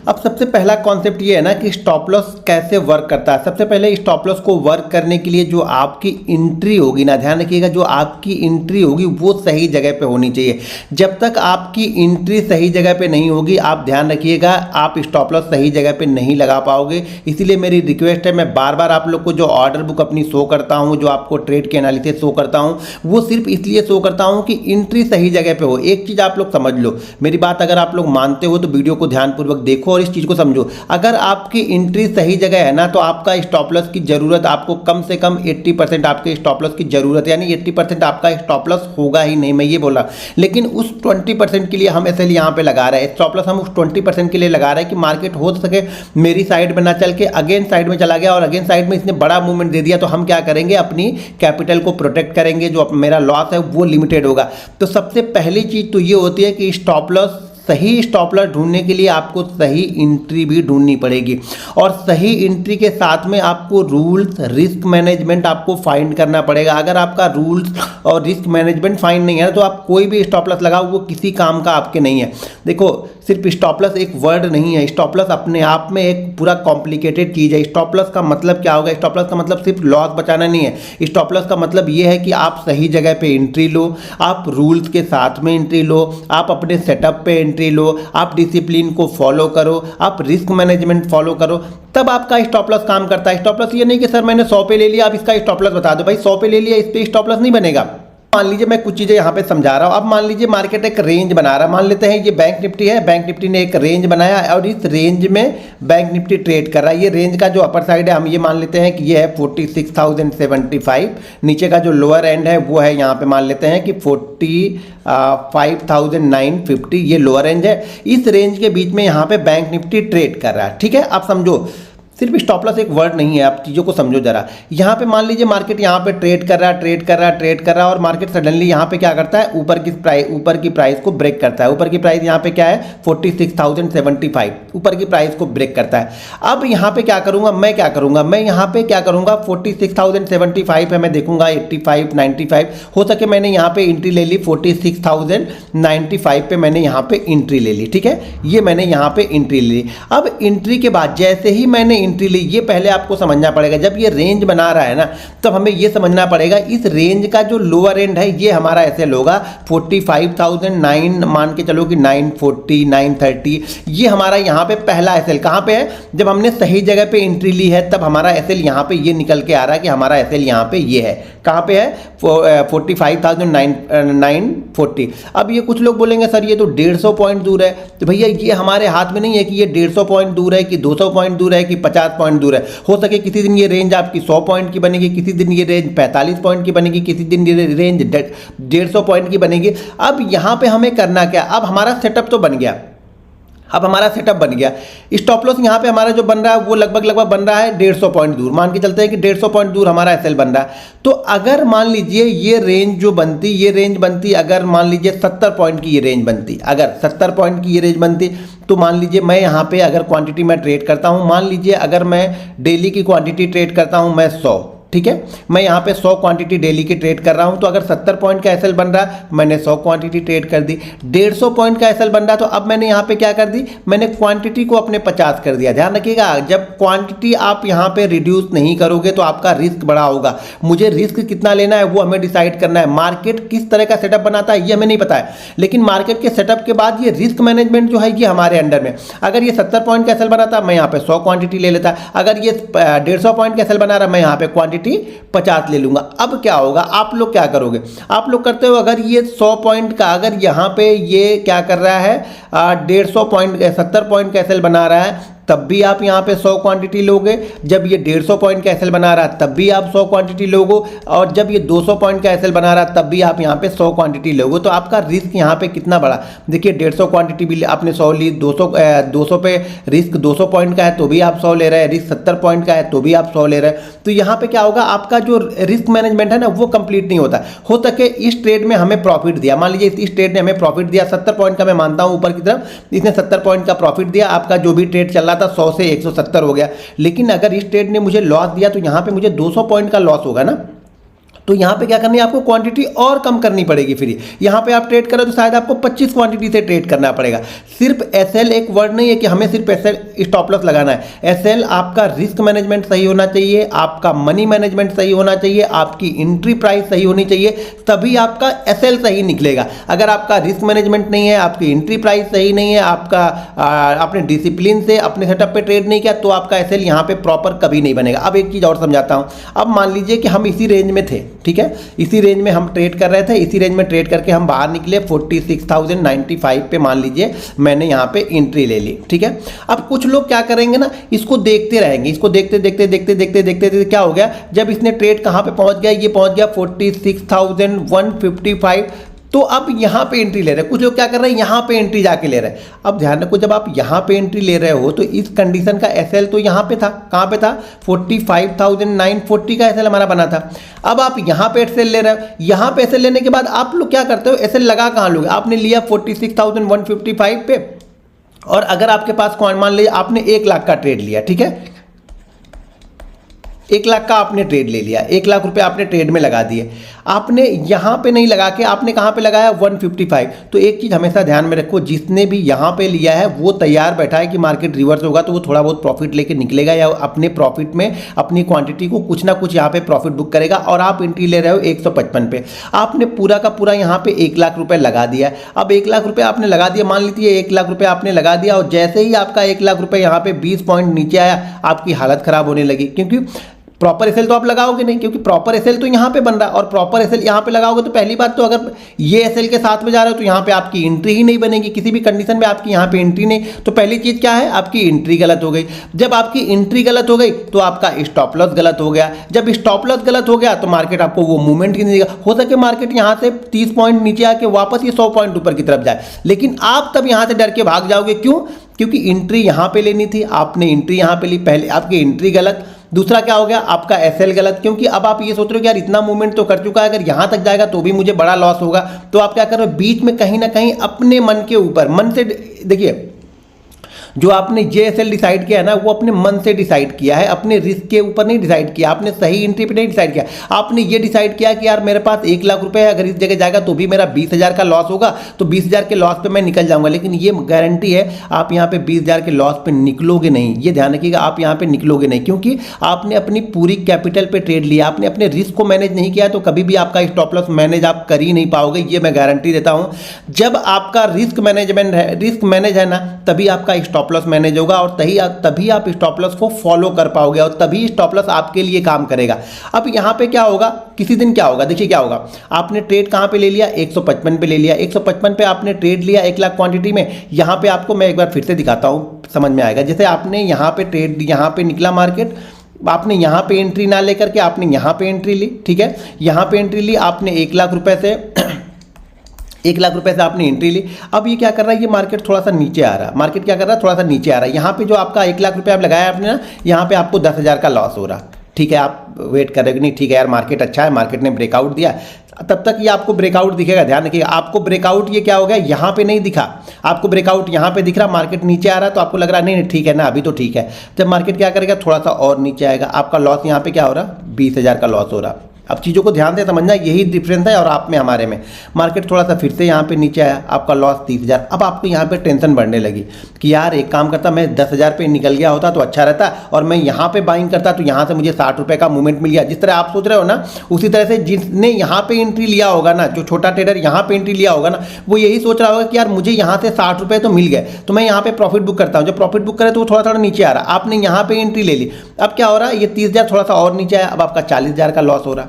अब सबसे पहला कॉन्सेप्ट ये है ना कि स्टॉप लॉस कैसे वर्क करता है। सबसे पहले स्टॉप लॉस को वर्क करने के लिए जो आपकी एंट्री होगी ना, ध्यान रखिएगा, जो आपकी एंट्री होगी वो सही जगह पे होनी चाहिए। जब तक आपकी एंट्री सही जगह पे नहीं होगी, आप ध्यान रखिएगा, आप स्टॉप लॉस सही जगह पे नहीं लगा पाओगे। इसीलिए मेरी रिक्वेस्ट है, मैं बार बार आप लोग को जो ऑर्डर बुक अपनी शो करता हूँ, जो आपको ट्रेड के एनालिसिस शो करता हूँ, वो सिर्फ इसलिए शो करता हूँ कि एंट्री सही जगह पे हो। एक चीज़ आप लोग समझ लो, मेरी बात अगर आप लोग मानते हो तो वीडियो को ध्यानपूर्वक देखो और इस चीज़ को समझो। अगर आपकी एंट्री सही जगह है ना, तो आपका स्टॉप लॉस की जरूरत, आपको कम से कम 80% आपके स्टॉप लॉस की जरूरत, यानी 80% आपका स्टॉप लॉस होगा ही नहीं, मैं ये बोला। लेकिन उस 20% के लिए हम ऐसे यहाँ पे लगा रहे हैं स्टॉप लॉस, हम उस 20% के लिए लगा रहे हैं कि मार्केट हो सके मेरी साइड में ना चल के अगेन साइड में चला गया और अगेन साइड में इसने बड़ा मूवमेंट दे दिया, तो हम क्या करेंगे, अपनी कैपिटल को प्रोटेक्ट करेंगे, जो मेरा लॉस है वो लिमिटेड होगा। तो सबसे पहली चीज़ तो ये होती है कि स्टॉप लॉस, सही स्टॉप लॉस ढूंढने के लिए आपको सही एंट्री भी ढूंढनी पड़ेगी और सही एंट्री के साथ में आपको रूल्स, रिस्क मैनेजमेंट आपको फाइंड करना पड़ेगा। अगर आपका रूल्स और रिस्क मैनेजमेंट फाइंड नहीं है तो आप कोई भी स्टॉप लॉस लगाओ, वो किसी काम का आपके नहीं है। देखो, सिर्फ स्टॉप लॉस एक वर्ड नहीं है, स्टॉप लॉस अपने आप में एक पूरा कॉम्प्लिकेटेड चीज़ है। स्टॉप लॉस का मतलब क्या होगा? स्टॉप लॉस का मतलब सिर्फ लॉस बचाना नहीं है। स्टॉप लॉस का मतलब ये है कि आप सही जगह पे एंट्री लो, आप रूल्स के साथ में एंट्री लो, आप अपने सेटअप पे एंट्री लो, आप डिसिप्लिन को फॉलो करो, आप रिस्क मैनेजमेंट फॉलो करो, तब आपका स्टॉप लॉस काम करता है। स्टॉप लॉस ये नहीं कि सर मैंने 100 पे ले लिया, आप इसका स्टॉप लॉस बता दो। भाई 100 पे ले लिया, इस पे स्टॉप लॉस नहीं बनेगा। मान लीजिए मैं कुछ चीज़ें यहाँ पे समझा रहा हूँ। अब मान लीजिए मार्केट एक रेंज बना रहा है, मान लेते हैं ये बैंक निफ्टी है, बैंक निफ्टी ने एक रेंज बनाया और इस रेंज में बैंक निफ्टी ट्रेड कर रहा है। ये रेंज का जो अपर साइड है, हम ये मान लेते हैं कि ये है 46,075, नीचे का जो लोअर एंड है वो है यहाँ पे मान लेते हैं कि 45,950, ये लोअर रेंज है। इस रेंज के बीच में यहाँ पे बैंक निफ्टी ट्रेड कर रहा है, ठीक है। आप समझो, सिर्फ स्टॉप लॉस एक वर्ड नहीं है, आप चीज़ों को समझो जरा। यहाँ पे मान लीजिए मार्केट यहाँ पे ट्रेड कर रहा है और मार्केट सडनली यहाँ पे क्या करता है, ऊपर की प्राइस को ब्रेक करता है। ऊपर की प्राइस यहाँ पे क्या है, 46,075, ऊपर की प्राइस को ब्रेक करता है। अब यहाँ पे क्या करूँगा, मैं यहाँ पे क्या करूँगा, 46,075 है, मैं देखूंगा 85, 95, हो सके मैंने यहाँ पे एंट्री ले ली 46,095 पे मैंने यहाँ पे एंट्री ले ली, ठीक है। ये मैंने यहाँ पे एंट्री ले ली। अब एंट्री के बाद जैसे ही मैंने एंट्री ली, ये पहले आपको समझना पड़ेगा, जब ये रेंज बना रहा है ना, तब हमें ये समझना पड़ेगा इस रेंज का जो लोअर एंड है ये हमारा एसएल होगा 45,009, मान के चलो कि 940, 930, ये हमारा यहाँ पे पहला एसएल कहाँ पे है, जब हमने सही जगह पे एंट्री ली है तब हमारा एसएल यहाँ पे ये निकल के आ रहा है कि हमारा एसएल यहाँ पे ये है, कहाँ पे है, 45,940। अब ये कुछ लोग बोलेंगे सर ये तो 150 पॉइंट दूर है, तो भैया ये हमारे हाथ में नहीं है कि ये 150 पॉइंट दूर है कि 200 पॉइंट दूर है कि 50 पॉइंट दूर है। हो सके किसी दिन ये रेंज आपकी 100 पॉइंट की बनेगी, किसी दिन ये रेंज 45 पॉइंट की बनेगी, किसी दिन ये रेंज 150 पॉइंट की बनेगी। अब यहाँ पे हमें करना क्या, अब हमारा सेटअप तो बन गया, स्टॉप लॉस यहाँ पे हमारा जो बन रहा है वो लगभग बन रहा है 150 पॉइंट दूर, मान के चलते हैं कि 150 पॉइंट दूर हमारा एसएल बन रहा है। तो अगर मान लीजिए ये रेंज जो बनती, अगर मान लीजिए 70 पॉइंट की ये रेंज बनती, अगर 70 पॉइंट की ये रेंज बनती, तो मान लीजिए मैं यहाँ पे अगर क्वांटिटी मैं ट्रेड करता हूँ, मान लीजिए अगर मैं डेली की क्वांटिटी ट्रेड करता हूँ मैं 100, ठीक है, मैं यहाँ पे 100 क्वांटिटी डेली की ट्रेड कर रहा हूँ, तो अगर 70 पॉइंट का एसएल बन रहा है, मैंने 100 क्वांटिटी ट्रेड कर दी। 150 पॉइंट का एसएल बन रहा है, तो अब मैंने यहाँ पे क्या कर दी, मैंने क्वांटिटी को अपने 50 कर दिया। ध्यान रखिएगा, जब क्वांटिटी आप यहाँ पे रिड्यूस नहीं करोगे तो आपका रिस्क बड़ा होगा। मुझे रिस्क कितना लेना है वो हमें डिसाइड करना है। मार्केट किस तरह का सेटअप बनाता है ये हमें नहीं पता है, लेकिन मार्केट के सेटअप के बाद ये रिस्क मैनेजमेंट जो है ये हमारे अंडर में। अगर ये 70 पॉइंट का एसएल बनाता, मैं यहाँ पे 100 क्वांटिटी ले लेता। अगर ये 150 पॉइंट का एसएल बना रहा, मैं यहाँ पे क्वांटिटी 50 ले लूंगा। अब क्या होगा, आप लोग क्या करोगे, आप लोग करते हो, अगर ये 100 पॉइंट का, अगर यहाँ पे ये क्या कर रहा है 150 पॉइंट 70 पॉइंट का एसएल बना रहा है, तब भी आप यहाँ पे 100 क्वांटिटी लोगे। जब ये 150 पॉइंट का एसएल बना रहा है तब भी आप 100 क्वांटिटी लोगे, और जब ये 200 पॉइंट का एसएल बना रहा है तब भी आप यहाँ पे 100 क्वांटिटी लोगे। तो आपका रिस्क यहाँ पे कितना बड़ा, देखिए 150 क्वांटिटी भी आपने 100 ली, 200 पे रिस्क 200 पॉइंट का है तो भी आप 100 ले रहे हैं, रिस्क 70 पॉइंट का है तो भी आप 100 ले रहे हैं। तो यहाँ पे क्या होगा, आपका जो रिस्क मैनेजमेंट है ना वो कंप्लीट नहीं होता। हो सके इस ट्रेड में हमें प्रॉफिट दिया, मान लीजिए इस ट्रेड ने हमें प्रॉफिट दिया 70 पॉइंट का, मैं मानता हूँ ऊपर की तरफ इसने 70 पॉइंट का प्रॉफिट दिया, आपका जो भी ट्रेड चल रहा था 100 से 170 हो गया। लेकिन अगर इस ट्रेड ने मुझे लॉस दिया तो यहाँ पे मुझे 200 पॉइंट का लॉस होगा ना। तो यहाँ पे क्या करनी है आपको, क्वांटिटी और कम करनी पड़ेगी। फिर यहाँ पे आप ट्रेड करें तो शायद आपको 25 क्वांटिटी से ट्रेड करना पड़ेगा। सिर्फ एसएल एक वर्ड नहीं है कि हमें सिर्फ एसएल स्टॉप लॉस लगाना है। एसएल आपका रिस्क मैनेजमेंट सही होना चाहिए, आपका मनी मैनेजमेंट सही होना चाहिए, आपकी एंट्री प्राइस सही होनी चाहिए, तभी आपका एसएल सही निकलेगा। अगर आपका रिस्क मैनेजमेंट नहीं है, आपकी एंट्री प्राइस सही नहीं है, आपका आपने डिसिप्लिन से अपने सेटअप पे ट्रेड नहीं किया, तो आपका एसएल यहाँ पे प्रॉपर कभी नहीं बनेगा। अब एक चीज़ और समझाता हूँ। अब मान लीजिए कि हम इसी रेंज में थे, ठीक है, इसी रेंज में हम ट्रेड कर रहे थे, इसी रेंज में ट्रेड करके हम बाहर निकले 46,095 पे, मान लीजिए मैंने यहाँ पे एंट्री ले ली, ठीक है। अब कुछ लोग क्या करेंगे ना, इसको देखते रहेंगे, इसको देखते देखते देखते देखते देखते देखते क्या हो गया, जब इसने ट्रेड कहाँ पे पहुँच गया, ये पहुँच गया 46,155, तो अब यहाँ पे एंट्री ले रहे हैं। कुछ लोग क्या कर रहे हैं, यहाँ पे एंट्री जाके ले रहे हैं। अब ध्यान रखो, जब आप यहाँ पे एंट्री ले रहे हो तो इस कंडीशन का एसएल तो यहाँ पे था, कहाँ पे था, 45,940 का एसएल हमारा बना था। अब आप यहाँ पे एसएल ले रहे हो, यहाँ पे एसएल लेने के बाद आप लोग क्या करते हो, एसएल लगा कहाँ लोगे, आपने लिया 46,155 पे, और अगर आपके पास मान लीजिए आपने 1 लाख का ट्रेड लिया, ठीक है, 1 लाख का आपने ट्रेड ले लिया, 1 लाख रुपए आपने ट्रेड में लगा दिए। आपने यहाँ पे नहीं लगा के आपने कहाँ पे लगाया, 155। तो एक चीज़ हमेशा ध्यान में रखो, जिसने भी यहाँ पे लिया है वो तैयार बैठा है कि मार्केट रिवर्स होगा तो वो थोड़ा बहुत प्रॉफिट लेके निकलेगा, या अपने प्रॉफिट में अपनी क्वांटिटी को कुछ ना कुछ यहाँ पे प्रॉफिट बुक करेगा। और आप एंट्री ले रहे हो 155 पे, आपने पूरा का पूरा यहाँ पे 1 लाख रुपए लगा दिया। अब 1 लाख रुपए आपने लगा दिया, मान लीजिए 1 लाख रुपए आपने लगा दिया, और जैसे ही आपका 1 लाख रुपए यहाँ पे 20 पॉइंट नीचे आया, आपकी हालत खराब होने लगी, क्योंकि प्रॉपर एसएल तो आप लगाओगे नहीं, क्योंकि प्रॉपर एसएल तो यहाँ पे बन रहा है, और प्रॉपर एसएल यहाँ पे लगाओगे तो पहली बात तो अगर ये एसएल के साथ में जा रहे हो तो यहाँ पे आपकी एंट्री ही नहीं बनेगी, किसी भी कंडीशन में आपकी यहाँ पे एंट्री नहीं। तो पहली चीज़ क्या है, आपकी एंट्री गलत हो गई। जब आपकी एंट्री गलत हो गई तो आपका स्टॉप लॉस गलत हो गया। जब स्टॉप लॉस गलत हो गया तो मार्केट आपको वो मूवमेंट ही नहीं देगा। हो सके मार्केट यहाँ से 30 पॉइंट नीचे आके वापस ये 100 पॉइंट ऊपर की तरफ जाए, लेकिन आप तब यहाँ से डर के भाग जाओगे। क्यों? क्योंकि एंट्री यहाँ पे लेनी थी, आपने एंट्री यहाँ पे ली, पहले आपकी एंट्री गलत। दूसरा क्या हो गया, आपका एसएल गलत, क्योंकि अब आप ये सोच रहे हो कि यार इतना मूवमेंट तो कर चुका है, अगर यहाँ तक जाएगा तो भी मुझे बड़ा लॉस होगा। तो आप क्या कर रहे हो, बीच में कहीं ना कहीं अपने मन के ऊपर, मन से देखिए, जो आपने ये एसएल डिसाइड किया है ना, वो अपने मन से डिसाइड किया है, अपने रिस्क के ऊपर नहीं डिसाइड किया, आपने सही एंट्री पे नहीं डिसाइड किया। आपने ये डिसाइड किया कि यार मेरे पास 1 लाख रुपए है, अगर इस जगह जाएगा तो भी मेरा 20,000 का लॉस होगा, तो 20,000 के लॉस पे मैं निकल जाऊंगा। लेकिन ये गारंटी है, आप यहाँ पे 20,000 के लॉस पे निकलोगे नहीं, ये ध्यान रखिएगा, आप यहाँ पे निकलोगे नहीं, क्योंकि आपने अपनी पूरी कैपिटल पे ट्रेड लिया, आपने अपने रिस्क को मैनेज नहीं किया, तो कभी भी आपका स्टॉप लॉस मैनेज आप कर ही नहीं पाओगे, ये मैं गारंटी देता हूँ। जब आपका रिस्क मैनेजमेंट है, रिस्क मैनेज है ना, तभी आपका स्टॉप लॉस मैनेज होगा, और तभी आप स्टॉप लॉस को फॉलो कर पाओगे, और तभी स्टॉप लॉस आपके लिए काम करेगा। अब यहाँ पे क्या होगा, किसी दिन क्या होगा, देखिए क्या होगा, आपने ट्रेड कहाँ पे ले लिया, 155 पे ले लिया, 155 पे आपने ट्रेड लिया 1 लाख क्वांटिटी में। यहाँ पे आपको मैं एक बार फिर से दिखाता हूँ, समझ में आएगा। जैसे आपने यहाँ पे ट्रेड, यहाँ पे निकला मार्केट, आपने यहाँ पे एंट्री ना लेकर के आपने यहाँ पे एंट्री ली, ठीक है, यहाँ पे एंट्री ली आपने 1 लाख रुपए से 1 लाख रुपए से आपने एंट्री ली। अब ये क्या कर रहा है, ये मार्केट थोड़ा सा नीचे आ रहा है, मार्केट क्या कर रहा है, थोड़ा सा नीचे आ रहा है। यहाँ पे जो आपका 1 लाख रुपए आप लगाया आपने ना, यहाँ पे आपको 10,000 का लॉस हो रहा, ठीक है। आप वेट करेंगे, नहीं ठीक है यार मार्केट अच्छा है, मार्केट ने ब्रेकआउट दिया, तब तक ये आपको ब्रेकआउट दिखेगा। ध्यान रखिएगा, आपको ब्रेकआउट ये क्या हो गया, यहाँ पे नहीं दिखा, आपको ब्रेकआउट यहाँ पे दिख रहा, मार्केट नीचे आ रहा, तो आपको लग रहा नहीं ठीक है ना, अभी तो ठीक है। जब मार्केट क्या करेगा, थोड़ा सा और नीचे आएगा, आपका लॉस यहाँ पे क्या हो रहा, 20,000 का लॉस हो रहा। अब चीज़ों को ध्यान से समझना, यही डिफरेंस है और आप में हमारे में। मार्केट थोड़ा सा फिर से यहाँ पे नीचे आया, आपका लॉस 30,000। अब आपको यहाँ पे टेंशन बढ़ने लगी कि यार एक काम करता, मैं 10,000 पे निकल गया होता तो अच्छा रहता, और मैं यहाँ पे बाइंग करता तो यहाँ से मुझे 60 रुपये का मूवमेंट मिल गया। जिस तरह आप सोच रहे हो ना, उसी तरह से जिसने यहाँ पे एंट्री लिया होगा ना, जो छोटा ट्रेडर यहाँ पे एंट्री लिया होगा ना, वो यही सोच रहा होगा कि यार मुझे यहाँ से 60 रुपये तो मिल गए, तो मैं यहाँ पे प्रॉफिट बुक करता हूँ। जब प्रॉफिट बुक करे तो वो थोड़ा थोड़ा नीचे आ रहा, आपने यहाँ पे एंट्री ले ली, अब क्या हो रहा है, ये 30,000 थोड़ा सा और नीचे आया, अब आपका 40,000 का लॉस हो रहा।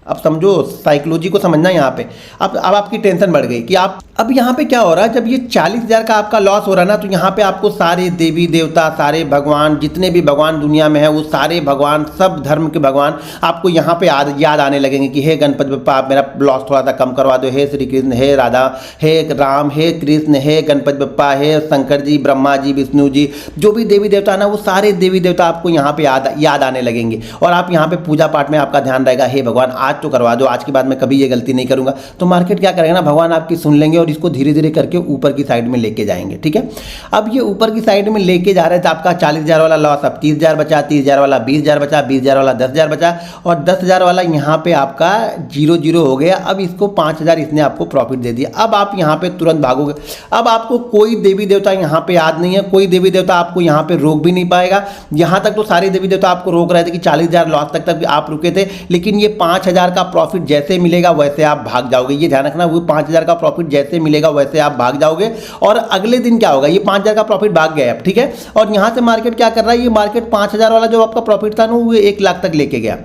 अब समझो, साइकोलॉजी को समझना यहाँ पे। अब आपकी टेंशन बढ़ गई कि आप, अब यहाँ पे क्या हो रहा है, जब ये 40,000 का आपका लॉस हो रहा है ना, तो यहाँ पे आपको सारे देवी देवता, सारे भगवान, जितने भी भगवान दुनिया में है, वो सारे भगवान, सब धर्म के भगवान आपको यहाँ पे याद आने लगेंगे कि हे गणपति बप्पा, आप मेरा लॉस थोड़ा सा कम करवा दो, हे श्री कृष्ण, हे राधा, हे राम, हे कृष्ण, हे गणपति बप्पा, हे शंकर जी, ब्रह्मा जी, विष्णु जी, जो भी देवी देवता ना, वो सारे देवी देवता आपको यहाँ पे याद आने लगेंगे। और आप यहाँ पे पूजा पाठ में आपका ध्यान रहेगा, हे भगवान आज तो करवा दो, आज के बाद मैं कभी ये गलती नहीं करूँगा। तो मार्केट क्या करेगा ना, भगवान आपकी सुन लेंगे और इसको धीरे धीरे करके ऊपर की साइड में लेके जाएंगे। ठीक है, अब ये ऊपर की साइड में लेके जा रहे हैं तो आपका 40,000 वाला लॉस, अब 30,000 बचा, 30,000 वाला 20,000 बचा, 20,000 वाला 10,000 बचा और 10,000 वाला यहाँ पे आपका 0 हो गया। अब इसको 5,000 इसने आपको प्रॉफिट दे दिया। अब आप यहाँ पे तुरंत भागोगे। अब आपको कोई देवी देवता यहाँ पे याद नहीं है, कोई देवी देवता आपको यहाँ पे रोक भी नहीं पाएगा। यहाँ तक तो सारे देवी देवता आपको रोक रहे थे कि 40,000 लॉस तक आप रुके थे, लेकिन ये 5,000 का प्रॉफिट जैसे मिलेगा वैसे आप भाग जाओगे। ये ध्यान रखना, वो 5,000 का प्रॉफिट जैसे मिलेगा वैसे आप भाग जाओगे। और अगले दिन क्या होगा, ये 5,000 का प्रॉफिट भाग गया। ठीक है, और यहाँ से मार्केट क्या कर रहा है, ये मार्केट 5,000 वाला जो आपका प्रॉफिट था ना वो 1 लाख तक लेके गया।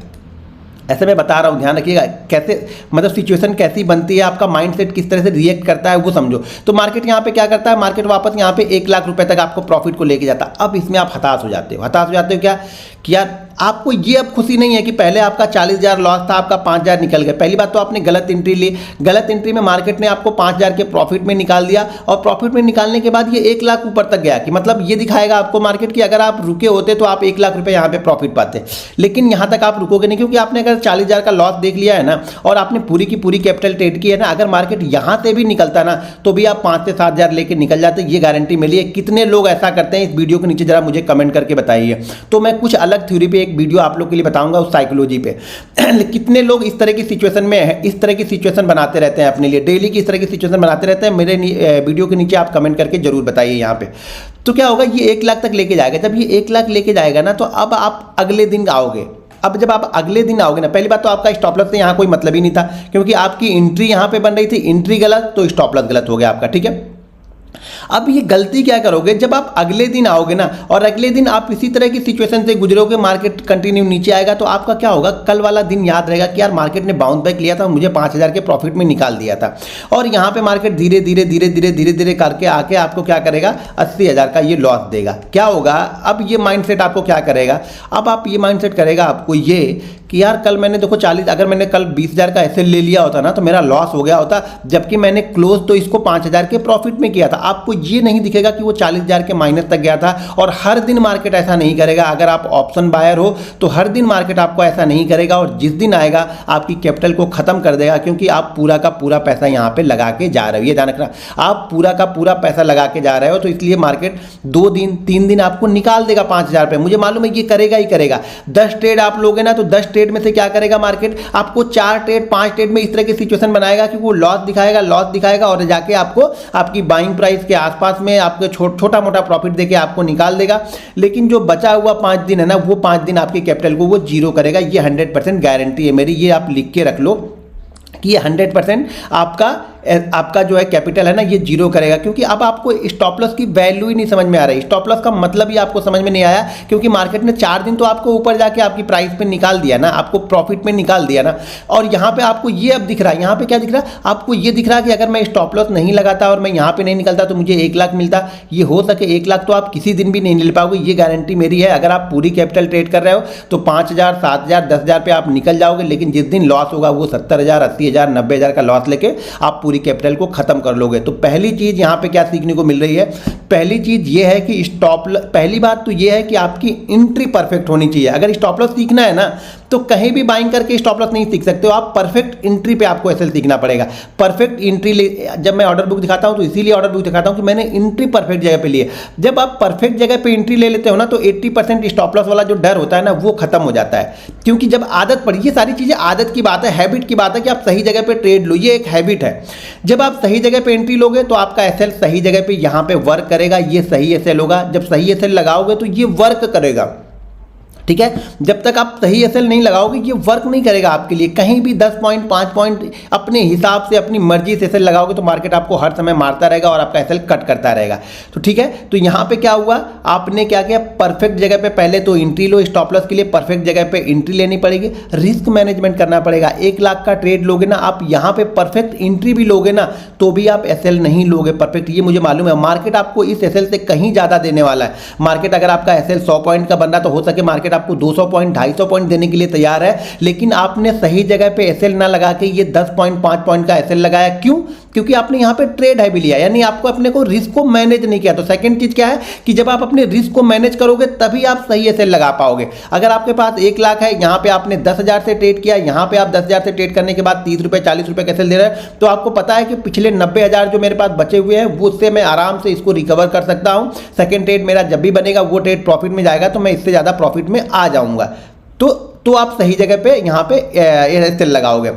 ऐसे मैं बता रहा हूँ, ध्यान रखिएगा कैसे, मतलब सिचुएशन कैसी बनती है, आपका माइंडसेट किस तरह से रिएक्ट करता है वो समझो। तो मार्केट यहाँ पे क्या करता है, मार्केट वापस यहाँ पे 1 लाख रुपए तक आपको प्रॉफिट को लेके जाता है। अब इसमें आप हताश हो जाते हो। हताश हो जाते हो क्या कि यार आपको ये अब खुशी नहीं है कि पहले आपका 40,000 लॉस था, आपका 5,000 निकल गया। पहली बात तो आपने गलत एंट्री ली, गलत एंट्री में मार्केट ने आपको 5,000 के प्रॉफिट में निकाल दिया और प्रॉफिट में निकालने के बाद ये 1 लाख ऊपर तक गया कि मतलब ये दिखाएगा आपको मार्केट की अगर आप रुके होते तो आप 1 लाख रुपए यहाँ पे प्रॉफिट पाते, लेकिन यहाँ तक आप रुकोगे नहीं क्योंकि आपने अगर 40,000 का लॉस देख लिया है ना और आपने पूरी की पूरी कैपिटल ट्रेड की है ना, अगर मार्केट यहाँ से भी निकलता ना तो भी आप 5 से 7,000 लेके निकल जाते, ये गारंटी मिली है। कितने लोग ऐसा करते हैं इस वीडियो के नीचे जरा मुझे कमेंट करके बताइए। तो मैं कुछ अलग थ्योरी पे एक वीडियो आप लोग के लिए बताऊंगा उस साइकोलॉजी पे। कितने लोग इस तरह की सिचुएशन में है, इस तरह की सिचुएशन बनाते रहते हैं अपने लिए, डेली की इस तरह की सिचुएशन बनाते रहते हैं, मेरे वीडियो के नीचे आप कमेंट करके जरूर बताइए यहाँ पे। तो क्या होगा, ये 1 लाख तक लेके जाएगा। जब ये 1 लाख लेके जाएगा ना तो अब आप अगले दिन आओगे। अब जब आप अगले दिन आओगे ना, पहली बात तो आपका स्टॉप लॉस से यहाँ कोई मतलब ही नहीं था क्योंकि आपकी एंट्री यहाँ पे बन रही थी, एंट्री गलत तो स्टॉप लॉस गलत हो गया आपका। ठीक है, अब ये गलती क्या करोगे, जब आप अगले दिन आओगे ना और अगले दिन आप इसी तरह की सिचुएशन से गुजरोगे, मार्केट कंटिन्यू नीचे आएगा तो आपका क्या होगा, कल वाला दिन याद रहेगा कि यार मार्केट ने बाउंस बैक लिया था, मुझे 5,000 के प्रॉफिट में निकाल दिया था। और यहाँ पे मार्केट धीरे धीरे धीरे धीरे धीरे धीरे करके आके आपको क्या करेगा, 80,000 का ये लॉस देगा। क्या होगा, अब ये माइंडसेट आपको क्या करेगा, अब आप ये माइंडसेट करेगा आपको ये कि यार कल मैंने देखो 40, अगर मैंने कल 20,000 का एसएल ले लिया होता ना तो मेरा लॉस हो गया होता, जबकि मैंने क्लोज तो इसको 5,000 के प्रॉफिट में किया था। आपको ये नहीं दिखेगा कि वो 40,000 के माइनस तक गया था। और हर दिन मार्केट ऐसा नहीं करेगा, अगर आप ऑप्शन बायर हो तो हर दिन मार्केट आपको ऐसा नहीं करेगा और जिस दिन आएगा आपकी कैपिटल को खत्म कर देगा क्योंकि आप पूरा का पूरा पैसा यहाँ पे लगा के जा रहे हो। ये ध्यान रखना, आप पूरा का पूरा पैसा लगा के जा रहे हो तो इसलिए मार्केट 2 दिन 3 दिन आपको निकाल देगा 5,000 पे। मुझे मालूम है ये करेगा ही करेगा। 10 ट्रेड आप लोगे ना तो 10 ट्रेड में से क्या करेगा मार्केट, आपको 4 ट्रेड 5 ट्रेड में इस तरह की सिचुएशन बनाएगा कि वो लॉस दिखाएगा और जाके आपको आपकी बाइंग प्राइस के आसपास में आपको छोटा मोटा प्रॉफिट देके आपको निकाल देगा। लेकिन जो बचा हुआ 5 दिन है ना, वो 5 दिन आपके कैपिटल को वो 0 करेगा। ये 100% गारंटी है मेरी, ये आप लिख के रख लो कि ये 100% आपका जो है कैपिटल है ना ये 0 करेगा। क्योंकि अब आपको स्टॉप लॉस की वैल्यू ही नहीं समझ में आ रही, स्टॉप लॉस का मतलब ही आपको समझ में नहीं आया क्योंकि मार्केट ने 4 दिन तो आपको ऊपर जाके आपकी प्राइस पे निकाल दिया ना, आपको प्रॉफिट में निकाल दिया ना। और यहाँ पे आपको ये अब दिख रहा है, यहाँ पे क्या दिख रहा है आपको, ये दिख रहा है कि अगर मैं स्टॉप लॉस नहीं लगाता और मैं यहाँ पे नहीं निकलता तो मुझे 1 लाख मिलता। ये हो सके 1 लाख तो आप किसी दिन भी नहीं ले पाओगे, ये गारंटी मेरी है। अगर आप पूरी कैपिटल ट्रेड कर रहे हो तो 5,000 7,000 10,000 पे आप निकल जाओगे, लेकिन जिस दिन लॉस होगा वो 70,000 80,000 90,000 का लॉस लेके आप पूरी कैपिटल को खत्म कर लोगे। तो पहली चीज यहां पे क्या सीखने को मिल रही है, पहली चीज ये है कि पहली बात तो ये है कि आपकी एंट्री परफेक्ट होनी चाहिए। अगर स्टॉप लॉस सीखना है ना तो कहीं भी बाइंग करके स्टॉप लॉस नहीं सीख सकते हो आप, परफेक्ट एंट्री पे आपको एसएल सीखना पड़ेगा। परफेक्ट एंट्री जब मैं ऑर्डर बुक दिखाता हूं तो इसीलिए ऑर्डर बुक दिखाता हूं कि मैंने एंट्री परफेक्ट जगह पे लिए। जब आप परफेक्ट जगह पे एंट्री ले लेते हो ना तो 80% स्टॉप लॉस वाला जो डर होता है ना वो खत्म हो जाता है। क्योंकि जब आदत पड़ी, ये सारी चीजें आदत की बात है, हैबिट की बात है कि आप सही जगह पे ट्रेड लो, ये एक हैबिट है। जब आप सही जगह पे एंट्री लोगे तो आपका एसएल सही जगह पे यहां पे वर्क करेगा, ये सही एसएल होगा। जब सही एसएल लगाओगे तो ये वर्क करेगा, ठीक है। जब तक आप सही एसएल नहीं लगाओगे ये वर्क नहीं करेगा आपके लिए। कहीं भी 10 पॉइंट 5 पॉइंट अपने हिसाब से अपनी मर्जी से एसएल लगाओगे तो मार्केट आपको हर समय मारता रहेगा और आपका एसएल कट करता रहेगा। तो ठीक है, तो यहाँ पे क्या हुआ, आपने क्या किया, परफेक्ट जगह पे पहले तो एंट्री लो। स्टॉप लॉस के लिए परफेक्ट जगह पे एंट्री लेनी पड़ेगी, रिस्क मैनेजमेंट करना पड़ेगा। 1 लाख का ट्रेड लोगे ना आप, यहाँ पे परफेक्ट एंट्री भी लोगे ना तो भी आप एसएल नहीं लोगे परफेक्ट, ये मुझे मालूम है। मार्केट आपको इस एसएल से कहीं ज्यादा देने वाला है। मार्केट अगर आपका एसएल 100 पॉइंट का बन रहा तो हो सके मार्केट आपको 200 पॉइंट 250 पॉइंट देने के लिए तैयार है, लेकिन आपने सही जगह पे एसएल ना लगा के ये 10 पॉइंट 5 पॉइंट का एसएल लगाया। क्यों? क्योंकि आपने यहाँ पे ट्रेड हैवी लिया, यानी आपको अपने को रिस्क को मैनेज नहीं किया। तो सेकंड चीज क्या है कि जब आप अपने रिस्क को मैनेज करोगे तभी आप सही एसएल लगा पाओगे। अगर आपके पास 1 लाख है, यहाँ पे आपने 10,000 से ट्रेड किया, यहाँ पे आप 10,000 से ट्रेड करने के बाद 30 रुपए 40 रुपए कैसे दे रहे हैं, तो आपको पता है कि पिछले 90,000 जो मेरे पास बचे हुए हैं वो उससे मैं आराम से इसको रिकवर कर सकता हूं। सेकंड ट्रेड मेरा जब भी बनेगा वो ट्रेड प्रॉफिट में जाएगा तो मैं इससे ज़्यादा प्रॉफिट में आ जाऊंगा। तो आप सही जगह पे यहाँ पे एसएल लगाओगे।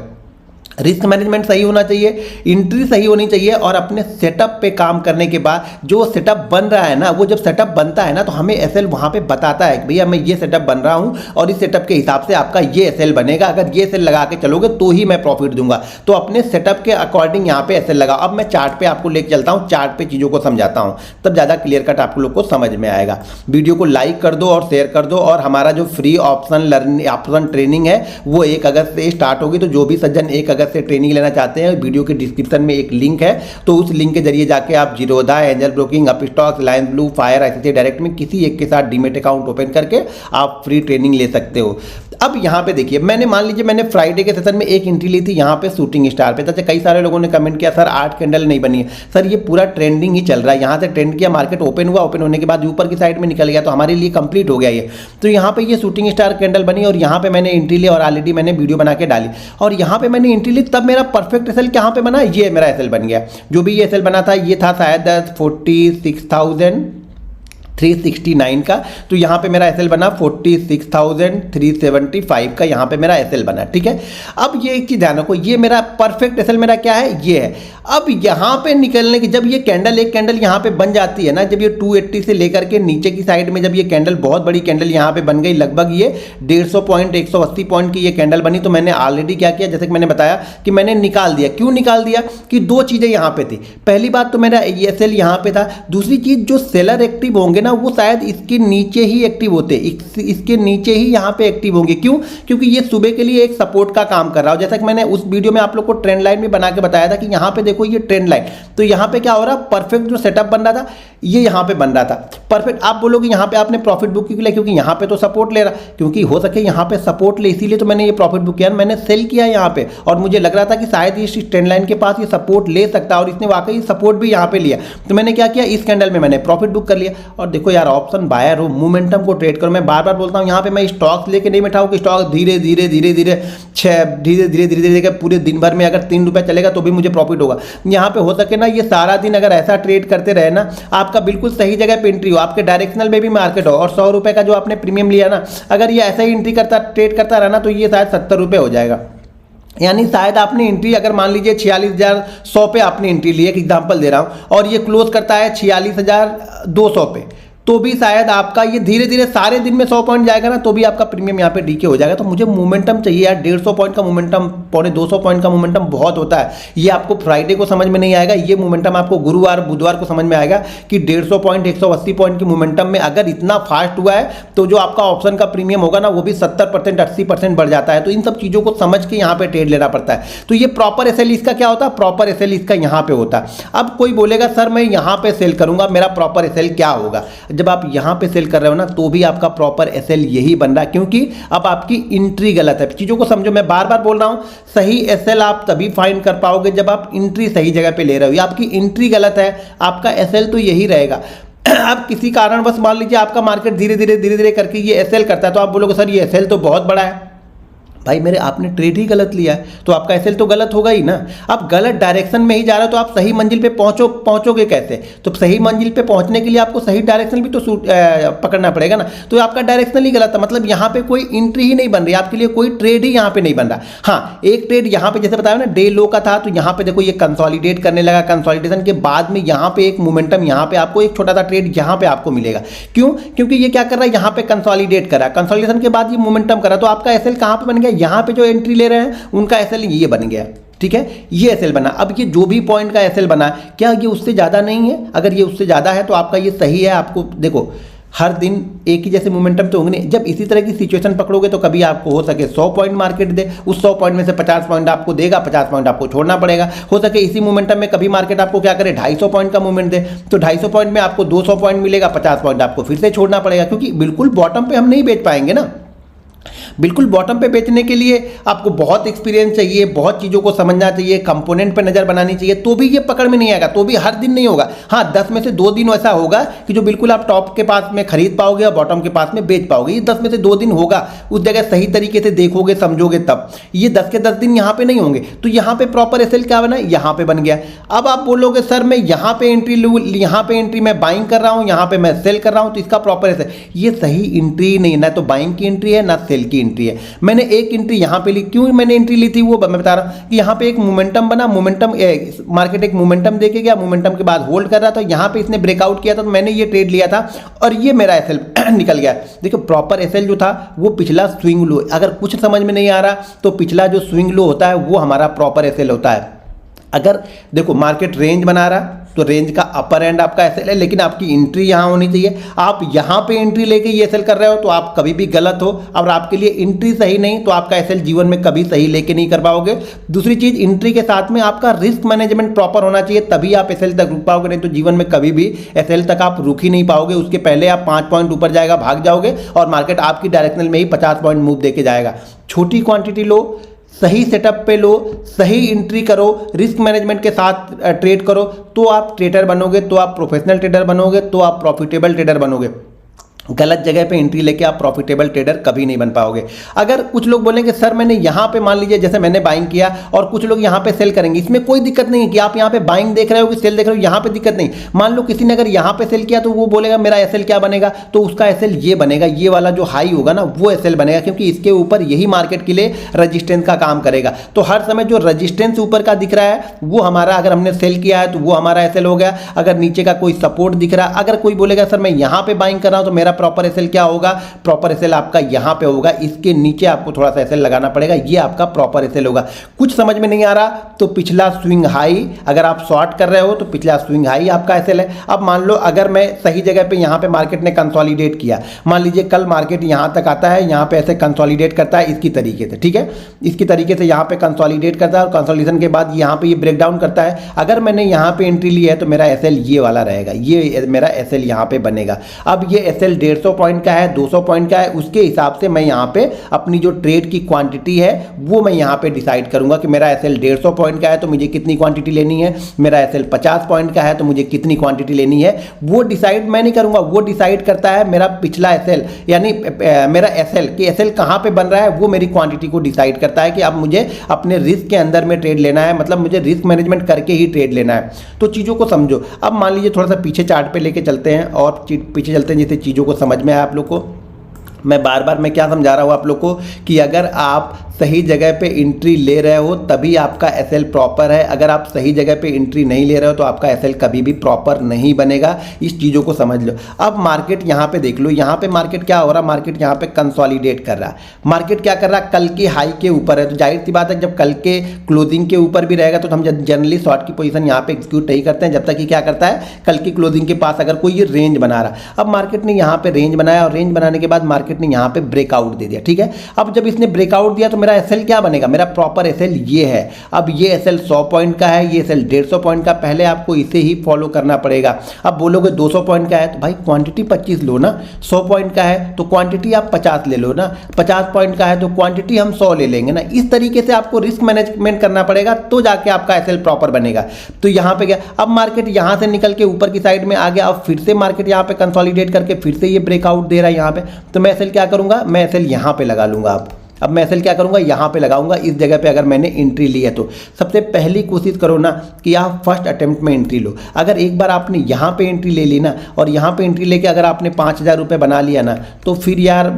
रिस्क मैनेजमेंट सही होना चाहिए, एंट्री सही होनी चाहिए, और अपने सेटअप पे काम करने के बाद जो सेटअप बन रहा है ना, वो जब सेटअप बनता है ना तो हमें एसएल वहाँ पे बताता है कि भैया मैं ये सेटअप बन रहा हूँ और इस सेटअप के हिसाब से आपका ये एसएल बनेगा, अगर ये एसएल लगा के चलोगे तो ही मैं प्रॉफिट दूंगा। तो अपने सेटअप के अकॉर्डिंग यहाँ पे एसएल लगाओ। अब मैं चार्ट पे आपको लेके चलता हूँ, चार्ट पे चीज़ों को समझाता हूँ, तब ज़्यादा क्लियर कट आप लोग को समझ में आएगा। वीडियो को लाइक कर दो और शेयर कर दो, और हमारा जो फ्री ऑप्शन ट्रेनिंग है वो 1 अगस्त से स्टार्ट होगी। तो जो भी सज्जन 1 अगस्त से ट्रेनिंग लेना चाहते हैं, वीडियो के डिस्क्रिप्शन में एक लिंक है, तो उस लिंक के जरिए जाके आप Zerodha, angel broking, Upstox, Reliance blue, fire, ICICI direct में किसी एक के साथ डीमेट अकाउंट ओपन करके आप फ्री ट्रेनिंग ले सकते हो। अब यहाँ पे देखिए, मान लीजिए मैंने फ्राइडे के सेशन में एक एंट्री ली थी यहाँ पे शूटिंग स्टार पे। तो कई सारे लोगों ने कमेंट किया सर 8 कैंडल नहीं बनी है। सर ये पूरा ट्रेंडिंग ही चल रहा है, यहाँ से ट्रेंड किया, मार्केट ओपन हुआ, ओपन होने के बाद ऊपर की साइड में निकल गया, तो हमारे लिए कंप्लीट हो गया ये। तो यहाँ पे ये शूटिंग स्टार कैंडल बनी और यहाँ पे मैंने एंट्री ली और ऑलरेडी मैंने वीडियो बना के डाली, और यहाँ पे मैंने एंट्री ली, तब मेरा परफेक्ट एसएल कहाँ पे बना, ये मेरा एसएल बन गया। जो भी ये एसएल बना था ये था शायद 46,369 का, तो यहाँ पे मेरा एसएल बना 46,375 का, यहाँ पे मेरा एसएल बना। ठीक है, अब ये एक चीज ध्यान रखो, ये मेरा परफेक्ट एसएल मेरा क्या है, ये है। अब यहाँ पे निकलने की जब ये कैंडल, एक कैंडल यहाँ पे बन जाती है ना, जब ये 280 से लेकर के नीचे की साइड में जब ये कैंडल, बहुत बड़ी कैंडल यहाँ पे बन गई, लगभग ये 150 पॉइंट 180 पॉइंट की ये कैंडल बनी, तो मैंने ऑलरेडी क्या किया, जैसे कि मैंने बताया कि मैंने निकाल दिया। क्यों निकाल दिया कि 2 चीजें यहाँ पे थी। पहली बात तो मेरा एसएल यहाँ पे था, दूसरी चीज जो सेलर एक्टिव होंगे ना वो शायद इसके नीचे ही एक्टिव होते, इसके नीचे ही यहाँ पे एक्टिव होंगे। क्यों? क्योंकि ये सुबह के लिए एक सपोर्ट का काम कर रहा हो। जैसा कि मैंने उस वीडियो में आप लोग को ट्रेंड लाइन में बना के बताया था कि यहाँ पे देखो ये ट्रेंड लाइन, तो यहाँ पे क्या हो रहा, परफेक्ट जो सेटअप बन रहा था ये यहाँ पे बन रहा था परफेक्ट। आप बोलोगे यहाँ पे आपने प्रॉफिट बुक क्यों लिया, क्योंकि यहाँ पे तो सपोर्ट ले रहा, क्योंकि हो सके यहाँ पे सपोर्ट ले, इसीलिए तो मैंने ये प्रॉफिट बुक किया। मैंने सेल किया यहाँ पे और मुझे लग रहा था कि शायद इस ट्रेंड लाइन के पास ये सपोर्ट ले सकता है, और इसने वाकई सपोर्ट भी यहाँ पे लिया। तो मैंने क्या किया, इस कैंडल में मैंने प्रॉफिट बुक कर लिया। और देखो यार, ऑप्शन बायर हो, मोमेंटम को ट्रेड करो। मैं बार बार बोलता हूँ यहाँ पे मैं स्टॉक्स लेके नहीं बैठा हूँ कि स्टॉक धीरे धीरे धीरे धीरे धीरे पूरे दिन भर में अगर 3 रुपये चलेगा तो भी मुझे प्रॉफिट होगा। यहाँ पे हो सके ना ये सारा दिन अगर ऐसा ट्रेड करते रहे ना, आपका बिल्कुल सही जगह पे एंट्री हो, आपके डायरेक्शनल में भी मार्केट हो, और 100 रुपये का जो आपने प्रीमियम लिया ना, अगर ये ऐसा ही एंट्री करता ट्रेड करता रहा ना, तो ये शायद 70 रुपये हो जाएगा। यानी शायद आपने एंट्री, अगर मान लीजिए 46,100 पे आपने एंट्री ली, एक एग्जांपल दे रहा हूं, और ये क्लोज करता है 46,200 पे, तो भी शायद आपका ये धीरे धीरे सारे दिन में 100 पॉइंट जाएगा ना, तो भी आपका प्रीमियम यहाँ पे डीके हो जाएगा। तो मुझे मोमेंटम चाहिए यार, 150 पॉइंट का मोमेंटम, 250 पॉइंट का मोमेंटम बहुत होता है। ये आपको फ्राइडे को समझ में नहीं आएगा, ये मोमेंटम आपको गुरुवार बुधवार को समझ में आएगा कि 150 पॉइंट 180 पॉइंट की मोमेंटम में अगर इतना फास्ट हुआ है तो जो आपका ऑप्शन का प्रीमियम होगा ना वो भी 70% 80% बढ़ जाता है। तो इन सब चीज़ों को समझ के यहाँ पे ट्रेड लेना पड़ता है। तो ये प्रॉपर एसएल इसका क्या होता है, प्रॉपर एसएल इसका यहाँ पे होता है। अब कोई बोलेगा सर मैं यहाँ पे सेल करूंगा, मेरा प्रॉपर एसएल क्या होगा? जब आप यहाँ पे सेल कर रहे हो ना, तो भी आपका प्रॉपर एसएल यही बन रहा है, क्योंकि अब आपकी एंट्री गलत है। चीजों को समझो, मैं बार बार बोल रहा हूं, सही एसएल आप तभी फाइंड कर पाओगे जब आप एंट्री सही जगह पे ले रहे हो। आपकी एंट्री गलत है, आपका एसएल तो यही रहेगा। आप किसी कारणवश मान लीजिए आपका मार्केट धीरे धीरे करके ये एसएल करता है, तो आप बोलोगे सर ये एसएल तो बहुत बड़ा है। भाई मेरे आपने ट्रेड ही गलत लिया है, तो आपका एसएल तो गलत होगा ही ना। आप गलत डायरेक्शन में ही जा रहे हो, तो आप सही मंजिल पे पहुंचोगे कैसे? तो सही मंजिल पे पहुंचने के लिए आपको सही डायरेक्शन भी तो पकड़ना पड़ेगा ना। तो आपका डायरेक्शनल ही गलत है, मतलब यहाँ पे कोई एंट्री ही नहीं बन रही, आपके लिए कोई ट्रेड ही यहाँ पे नहीं बन रहा। हाँ, एक ट्रेड यहाँ पे जैसे बताया ना डे लो का था, तो यहाँ पे देखो ये कंसोलिडेट करने लगा, कंसोलिडेशन के बाद में यहाँ पे एक मोमेंटम, यहाँ पे आपको एक छोटा सा ट्रेड यहाँ पे आपको मिलेगा। क्यों? क्योंकि ये क्या कर रहा है, यहाँ पे कंसोलिडेट कर रहा है, कंसोलिडेशन के बाद ये मोमेंटम कर रहा है। तो आपका एसएल कहाँ पे बन गया, यहाँ पे जो एंट्री ले रहे हैं उनका एसएल ये बन गया। ठीक है, ये एसएल बना। अब ये जो भी पॉइंट का एसएल बना, क्या ये उससे ज़्यादा नहीं है? अगर ये उससे ज़्यादा है तो आपका ये सही है। आपको देखो हर दिन एक ही जैसे मोमेंटम तो होंगे नहीं। जब इसी तरह की सिचुएशन पकड़ोगे तो कभी आपको हो सके 100 पॉइंट मार्केट दे, उस 100 पॉइंट में से 50 पॉइंट आपको देगा, 50 पॉइंट आपको छोड़ना पड़ेगा। हो सके इसी मोमेंटम में कभी मार्केट आपको क्या करे 250 पॉइंट का मूवमेंट दे, तो 250 पॉइंट में आपको 200 पॉइंट मिलेगा, 50 पॉइंट आपको फिर से छोड़ना पड़ेगा, क्योंकि बिल्कुल बॉटम पे हम नहीं बेच पाएंगे ना। बिल्कुल बॉटम पे बेचने के लिए आपको बहुत एक्सपीरियंस चाहिए, बहुत चीज़ों को समझना चाहिए, कंपोनेंट पे नज़र बनानी चाहिए, तो भी ये पकड़ में नहीं आएगा, तो भी हर दिन नहीं होगा। हाँ, 10 में से 2 दिन ऐसा होगा कि जो बिल्कुल आप टॉप के पास में खरीद पाओगे और बॉटम के पास में बेच पाओगे। ये 10 में से 2 दिन होगा, उस जगह सही तरीके से देखोगे समझोगे तब। ये 10 के 10 दिन यहाँ पे नहीं होंगे। तो यहाँ पे प्रॉपर एसएल क्या बना, यहाँ पे बन गया। अब आप बोलोगे सर मैं यहाँ पे एंट्री लूँ, यहाँ पे एंट्री मैं बाइंग कर रहा हूँ, यहाँ पे मैं सेल कर रहा हूँ, तो इसका प्रॉपर एसएल, ये सही एंट्री नहीं है, ना तो बाइंग की एंट्री है ना सेल की एंट्री है। मैंने एक एंट्री यहाँ पे ली, क्यों मैंने एंट्री ली थी वो मैं बता रहा हूँ कि यहाँ पे एक मोमेंटम बना, मोमेंटम मार्केट एक मोमेंटम देके गया, मोमेंटम के बाद होल्ड कर रहा था, यहाँ पे इसने ब्रेकआउट किया था, तो मैंने ये ट्रेड लिया था और ये मेरा एसएल निकल गया। देखो प्रॉपर एसएल जो था वो पिछला स्विंग लो, अगर कुछ समझ में नहीं आ रहा तो पिछला जो स्विंग लो होता है वो हमारा प्रॉपर एसएल होता है। अगर देखो मार्केट रेंज बना रहा तो रेंज का अपर एंड आपका एसएल है, लेकिन आपकी एंट्री यहाँ होनी चाहिए। आप यहाँ पे एंट्री लेके ये एसएल कर रहे हो तो आप कभी भी गलत हो, और आपके लिए एंट्री सही नहीं तो आपका एसएल जीवन में कभी सही लेके नहीं कर पाओगे। दूसरी चीज, एंट्री के साथ में आपका रिस्क मैनेजमेंट प्रॉपर होना चाहिए, तभी आप एसएल तक रुक पाओगे, नहीं तो जीवन में कभी भी एसएल तक आप रुक ही नहीं पाओगे। उसके पहले आप 5 पॉइंट ऊपर जाएगा भाग जाओगे और मार्केट आपकी डायरेक्शनल में ही 50 पॉइंट मूव देके जाएगा। छोटी क्वांटिटी लो, सही सेटअप पे लो, सही एंट्री करो, रिस्क मैनेजमेंट के साथ ट्रेड करो, तो आप ट्रेडर बनोगे, तो आप प्रोफेशनल ट्रेडर बनोगे, तो आप प्रॉफिटेबल ट्रेडर बनोगे। गलत जगह पे एंट्री लेके आप प्रॉफिटेबल ट्रेडर कभी नहीं बन पाओगे। अगर कुछ लोग बोलेंगे सर मैंने यहाँ पे मान लीजिए जैसे मैंने बाइंग किया और कुछ लोग यहाँ पे सेल करेंगे, इसमें कोई दिक्कत नहीं है कि आप यहाँ पे बाइंग देख रहे हो कि सेल देख रहे हो, यहाँ पे दिक्कत नहीं। मान लो किसी ने अगर यहाँ पे सेल किया तो वो बोलेगा मेरा एसएल क्या बनेगा, तो उसका एसएल ये बनेगा, ये वाला जो हाई होगा ना वो एसएल बनेगा, क्योंकि इसके ऊपर यही मार्केट के लिए रजिस्टेंस का काम करेगा। तो हर समय जो रजिस्टेंस ऊपर का दिख रहा है वो हमारा, अगर हमने सेल किया है तो वो हमारा एसएल हो गया। अगर नीचे का कोई सपोर्ट दिख रहा है, अगर कोई बोलेगा सर मैं यहाँ पे बाइंग कर रहा हूँ तो मेरा प्रॉपर एसएल क्या होगा, प्रॉपर एसएल आपका यहां पे होगा, इसके नीचे आपको थोड़ा सा एसएल लगाना पड़ेगा, ये आपका प्रॉपर एसएल होगा। कुछ समझ में नहीं आ रहा तो पिछला स्विंग हाई, अगर आप शॉर्ट कर रहे हो तो पिछला स्विंग हाई आपका एसएल है। अब मान लो अगर मैं सही जगह पे यहां पे मार्केट ने कंसोलिडेट किया, मान लीजिए कल मार्केट यहां तक आता है, यहां पे ऐसे कंसोलिडेट करता है इसकी तरीके से, ठीक है, इसकी तरीके से यहां पे कंसोलिडेट करता है और कंसोलिडेशन के बाद यहां पे ये ब्रेकडाउन करता है। अगर मैंने यहां पे एंट्री ली है तो मेरा एसएल ये वाला रहेगा, ये मेरा एसएल यहां पे बनेगा। अब ये एसएल 150 पॉइंट का है, 200 पॉइंट का है, उसके हिसाब से मैं यहाँ पे अपनी जो ट्रेड की क्वांटिटी है वो मैं यहाँ पे डिसाइड करूंगा कि मेरा एसएल 150 पॉइंट का है तो मुझे कितनी क्वांटिटी लेनी है, मेरा एसएल 50 पॉइंट का है तो मुझे कितनी क्वांटिटी लेनी है। वो डिसाइड मैं नहीं करूंगा, वो डिसाइड करता है मेरा पिछला एसएल, यानी मेरा एसएल कि एसएल कहाँ पे बन रहा है, वो मेरी क्वांटिटी को डिसाइड करता है कि अब मुझे अपने रिस्क के अंदर में ट्रेड लेना है, मतलब मुझे रिस्क मैनेजमेंट करके ही ट्रेड लेना है। तो चीज़ों को समझो। अब मान लीजिए थोड़ा सा पीछे चार्ट पे लेके चलते हैं और पीछे चलते हैं जिससे चीज़ों को समझ में आए आप लोग को। मैं बार बार मैं क्या समझा रहा हूँ आप लोग को कि अगर आप सही जगह पे एंट्री ले रहे हो तभी आपका एसएल प्रॉपर है, अगर आप सही जगह पे एंट्री नहीं ले रहे हो तो आपका एसएल कभी भी प्रॉपर नहीं बनेगा। इस चीज़ों को समझ लो। अब मार्केट यहाँ पे देख लो, यहाँ पे मार्केट क्या हो रहा है, मार्केट यहाँ पे कंसोलिडेट कर रहा है। मार्केट क्या कर रहा है, कल के हाई के ऊपर है, तो जाहिर सी बात है जब कल के क्लोजिंग के ऊपर भी रहेगा तो हम जनरली शॉर्ट की पोजीशन यहाँ पे एग्जीक्यूट नहीं करते हैं जब तक कि क्या करता है, कल की क्लोजिंग के पास अगर कोई ये रेंज बना रहा। अब मार्केट ने यहाँ पे रेंज बनाया और रेंज बनाने के बाद मार्केट ने यहाँ पे ब्रेकआउट दे दिया, ठीक है। अब जब इसने ब्रेकआउट दिया तो मेरा एसएल क्या बनेगा, मेरा प्रॉपर एसएल ये है। अब ये एसएल 100 पॉइंट का है, ये एसएल 150 पॉइंट का, पहले आपको इसे ही फॉलो करना पड़ेगा। अब बोलोगे 200 पॉइंट का है तो भाई क्वांटिटी 25 लो ना, 100 पॉइंट का है तो क्वांटिटी आप 50 ले लो ना, 50 पॉइंट का है तो क्वांटिटी हम 100 ले लेंगे ना। इस तरीके से आपको रिस्क मैनेजमेंट करना पड़ेगा तो जाके आपका एसएल प्रॉपर बनेगा। तो यहाँ पे क्या, अब मार्केट यहाँ से निकल के ऊपर की साइड में आ गया, अब फिर से मार्केट यहाँ पे कंसोलिडेट करके फिर से ये ब्रेकआउट दे रहा है यहाँ पे, तो मैं एसएल क्या करूँगा, मैं एसएल यहाँ पे लगा लूँगा। अब मैं एसएल क्या करूँगा, यहाँ पे लगाऊंगा। इस जगह पे अगर मैंने एंट्री ली है तो सबसे पहली कोशिश करो ना कि आप फर्स्ट अटेम्प्ट में एंट्री लो। अगर एक बार आपने यहाँ पे एंट्री ले ली ना और यहाँ पे एंट्री लेके अगर आपने 5,000 रुपये बना लिया ना, तो फिर यार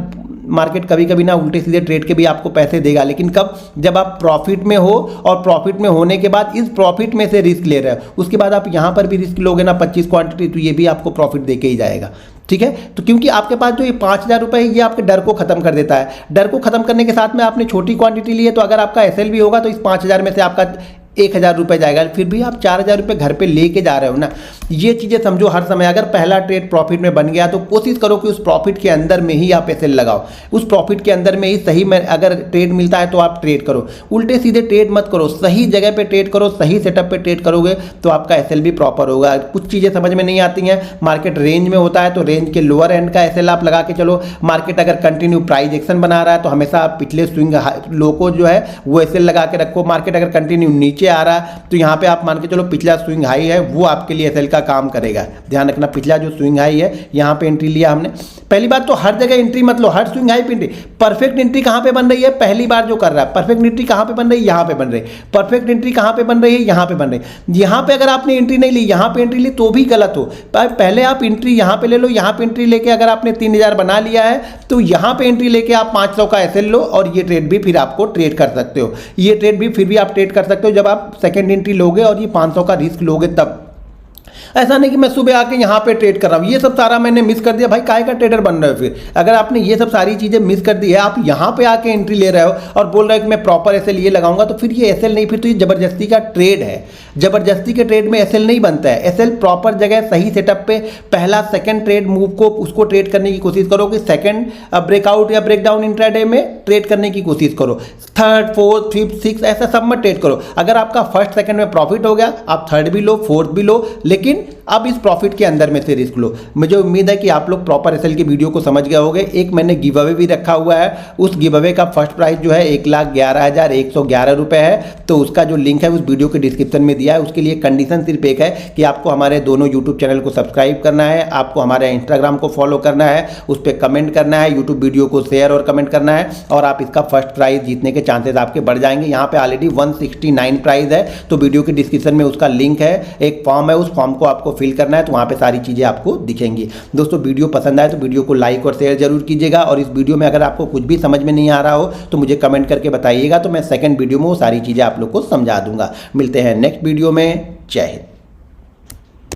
मार्केट कभी कभी ना उल्टे सीधे ट्रेड के भी आपको पैसे देगा, लेकिन कब, जब आप प्रॉफिट में हो और प्रॉफिट में होने के बाद इस प्रॉफिट में से रिस्क ले रहे हो, उसके बाद आप यहाँ पर भी रिस्क लोगे ना 25 क्वांटिटी, तो ये भी आपको प्रॉफिट दे के ही जाएगा, ठीक है। तो क्योंकि आपके पास जो ये 5,000 रुपये है ये आपके डर को खत्म कर देता है। डर को खत्म करने के साथ में आपने छोटी क्वांटिटी ली है, तो अगर आपका एसएल भी होगा तो इस 5,000 में से आपका 1000 रुपये जाएगा, फिर भी आप 4000 रुपये घर पे लेके जा रहे हो ना। ये चीज़ें समझो हर समय। अगर पहला ट्रेड प्रॉफिट में बन गया तो कोशिश करो कि उस प्रॉफिट के अंदर में ही आप एसएल लगाओ, उस प्रॉफिट के अंदर में ही सही में अगर ट्रेड मिलता है तो आप ट्रेड करो। उल्टे सीधे ट्रेड मत करो, सही जगह पे ट्रेड करो, सही सेटअप पे ट्रेड करोगे तो आपका एसएल भी प्रॉपर होगा। कुछ चीज़ें समझ में नहीं आती हैं, मार्केट रेंज में होता है तो रेंज के लोअर एंड का एसएल आप लगा के चलो। मार्केट अगर कंटिन्यू प्राइस एक्शन बना रहा है तो हमेशा आप पिछले स्विंग लो को जो है वो एसएल लगा के रखो। मार्केट अगर कंटिन्यू नीचे आ रहा है तो यहाँ पे आप मान के चलो पिछला स्विंग हाई है वो आपके लिए एसएल का काम करेगा। ध्यान रखना, पिछला जो स्विंग हाई है यहाँ पे एंट्री लिया हमने। पहली बात तो हर जगह एंट्री मत लो, हर स्विंग हाई पे एंट्री। परफेक्ट एंट्री कहाँ पे बन रही है? पहली बार जो कर रहा है परफेक्ट एंट्री कहाँ पे बन रही है? यहाँ पे बन रही है। परफेक्ट एंट्री कहाँ पे बन रही है? यहाँ पे बन रही है। यहाँ पे अगर आपने एंट्री नहीं ली, यहाँ पे एंट्री ली तो भी गलत हो। पहले आप एंट्री यहाँ पे ले लो, यहाँ पे एंट्री लेके अगर आपने 3000 बना लिया है तो यहाँ पे एंट्री लेके आप 500 का एसएल लो और ये ट्रेड भी फिर आपको ट्रेड कर सकते हो। ये ट्रेड भी फिर भी आप ट्रेड कर सकते हो जब आप सेकंड एंट्री लोगे और ये 500 का रिस्क लोगे तब। ऐसा नहीं कि मैं सुबह आके यहाँ पे ट्रेड कर रहा हूँ, ये सब सारा मैंने मिस कर दिया। भाई काहे का ट्रेडर बन रहे हो फिर? अगर आपने ये सब सारी चीज़ें मिस कर दी है, आप यहाँ पे आके एंट्री ले रहे हो और बोल रहे हो कि मैं प्रॉपर एसएल ये लगाऊंगा, तो फिर ये एसएल नहीं, फिर तो ये जबरदस्ती का ट्रेड है। जबरदस्ती के ट्रेड में एसएल नहीं बनता है। एसएल प्रॉपर जगह सही सेटअप पे पहला सेकंड ट्रेड मूव को उसको ट्रेड करने की कोशिश करो कि सेकंड ब्रेकआउट या ब्रेकडाउन इंट्राडे में ट्रेड करने की कोशिश करो। थर्ड, फोर्थ, फिफ्थ, सिक्स ऐसा सब में ट्रेड करो। अगर आपका फर्स्ट सेकंड में प्रॉफिट हो गया, आप थर्ड भी लो, फोर्थ भी लो, लेकिन अब इस प्रॉफिट के अंदर में से रिस्क लो। मुझे उम्मीद है कि आप लोग प्रॉपर एसएल की वीडियो को समझ गए होंगे। एक मैंने गिव अवे भी रखा हुआ है, उस गिव अवे का फर्स्ट प्राइस जो है 1,11,111 रुपये है। तो उसका जो लिंक है उस वीडियो के डिस्क्रिप्शन में दिया है। उसके लिए कंडीशन सिर्फ एक है कि आपको हमारे दोनों यूट्यूब चैनल को सब्सक्राइब करना है, आपको हमारे इंस्टाग्राम को फॉलो करना है, उस पर कमेंट करना है, यूट्यूब वीडियो को शेयर और कमेंट करना है, और आप इसका फर्स्ट प्राइज जीतने के चांसेस आपके बढ़ जाएंगे। यहाँ पे ऑलरेडी 169 प्राइज है, तो वीडियो के डिस्क्रिप्शन में उसका लिंक है, एक फॉर्म है, उस फॉर्म को आपको फिल करना है, तो वहाँ पे सारी चीज़ें आपको दिखेंगी। दोस्तों वीडियो पसंद आए तो वीडियो को लाइक और शेयर जरूर कीजिएगा, और इस वीडियो में अगर आपको कुछ भी समझ में नहीं आ रहा हो तो मुझे कमेंट करके बताइएगा, तो मैं सेकंड वीडियो में वो सारी चीज़ें आप लोग को समझा दूंगा। मिलते हैं नेक्स्ट वीडियो में। जय हिंद।